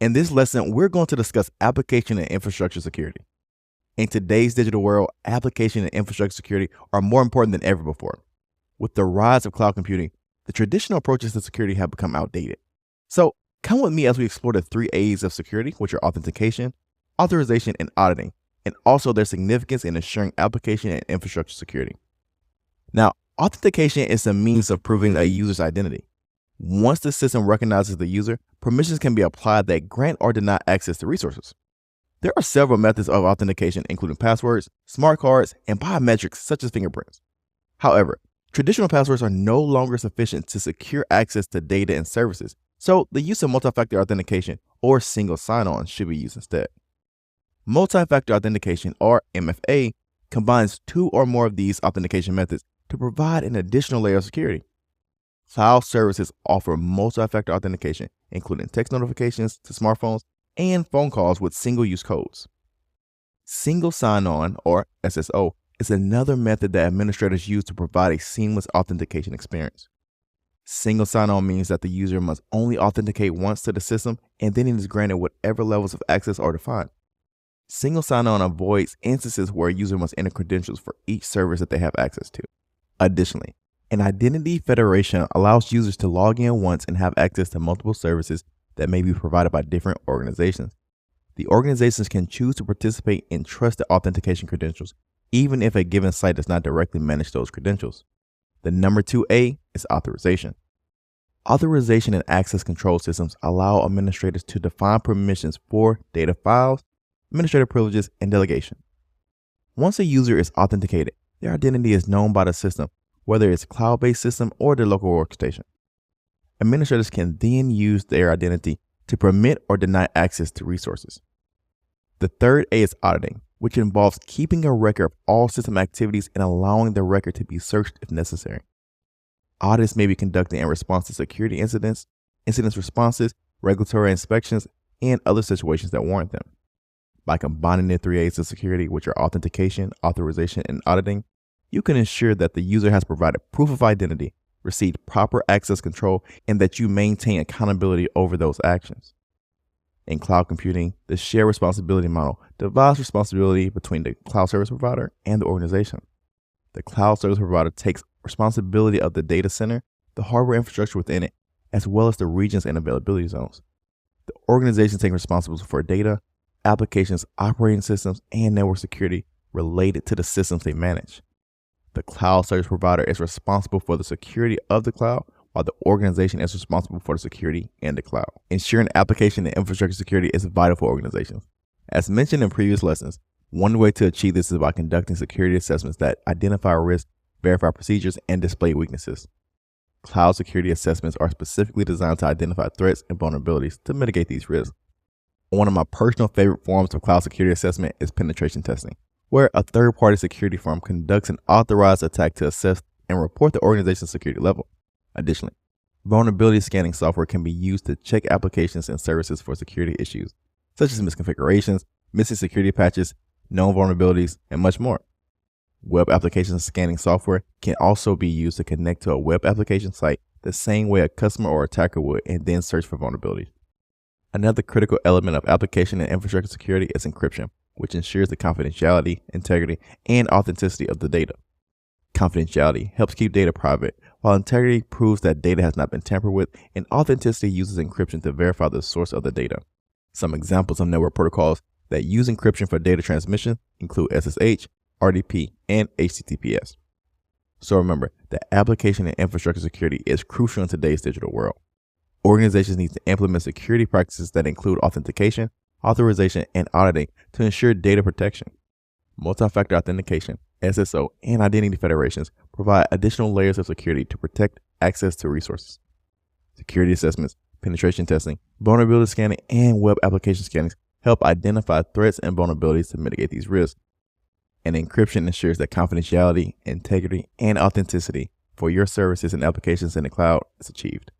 In this lesson, we're going to discuss application and infrastructure security. In today's digital world, application and infrastructure security are more important than ever before. With the rise of cloud computing, the traditional approaches to security have become outdated. So come with me as we explore the 3 A's of security, which are authentication, authorization, and auditing, and also their significance in ensuring application and infrastructure security. Now, authentication is a means of proving a user's identity. Once the system recognizes the user, permissions can be applied that grant or deny access to resources. There are several methods of authentication, including passwords, smart cards, and biometrics such as fingerprints. However, traditional passwords are no longer sufficient to secure access to data and services, so the use of multi-factor authentication or single sign-on should be used instead. Multi-factor authentication, or MFA, combines 2 or more of these authentication methods to provide an additional layer of security. Cloud services offer multi-factor authentication, including text notifications to smartphones and phone calls with single-use codes. Single sign-on, or SSO, is another method that administrators use to provide a seamless authentication experience. Single sign-on means that the user must only authenticate once to the system, and then it is granted whatever levels of access are defined. Single sign-on avoids instances where a user must enter credentials for each service that they have access to. Additionally, an identity federation allows users to log in once and have access to multiple services that may be provided by different organizations. The organizations can choose to participate in trusted authentication credentials, even if a given site does not directly manage those credentials. The number 2A is authorization. Authorization and access control systems allow administrators to define permissions for data files, administrative privileges, and delegation. Once a user is authenticated, their identity is known by the system, whether it's a cloud-based system or their local workstation. Administrators can then use their identity to permit or deny access to resources. The third A is auditing, which involves keeping a record of all system activities and allowing the record to be searched if necessary. Audits may be conducted in response to security incidents, incident responses, regulatory inspections, and other situations that warrant them. By combining the 3 A's of security, which are authentication, authorization, and auditing, you can ensure that the user has provided proof of identity, received proper access control, and that you maintain accountability over those actions. In cloud computing, the shared responsibility model divides responsibility between the cloud service provider and the organization. The cloud service provider takes responsibility of the data center, the hardware infrastructure within it, as well as the regions and availability zones. The organization takes responsibility for data, applications, operating systems, and network security related to the systems they manage. The cloud service provider is responsible for the security of the cloud, while the organization is responsible for the security in the cloud. Ensuring application and infrastructure security is vital for organizations. As mentioned in previous lessons, one way to achieve this is by conducting security assessments that identify risks, verify procedures, and display weaknesses. Cloud security assessments are specifically designed to identify threats and vulnerabilities to mitigate these risks. One of my personal favorite forms of cloud security assessment is penetration testing, where a third-party security firm conducts an authorized attack to assess and report the organization's security level. Additionally, vulnerability scanning software can be used to check applications and services for security issues, such as misconfigurations, missing security patches, known vulnerabilities, and much more. Web application scanning software can also be used to connect to a web application site the same way a customer or attacker would and then search for vulnerabilities. Another critical element of application and infrastructure security is encryption, which ensures the confidentiality, integrity, and authenticity of the data. Confidentiality helps keep data private, while integrity proves that data has not been tampered with, and authenticity uses encryption to verify the source of the data. Some examples of network protocols that use encryption for data transmission include SSH, RDP, and HTTPS. So remember that application and infrastructure security is crucial in today's digital world. Organizations need to implement security practices that include authentication, authorization, and auditing to ensure data protection. Multi-factor authentication, SSO, and identity federations provide additional layers of security to protect access to resources. Security assessments, penetration testing, vulnerability scanning, and web application scanning help identify threats and vulnerabilities to mitigate these risks. And encryption ensures that confidentiality, integrity, and authenticity for your services and applications in the cloud is achieved.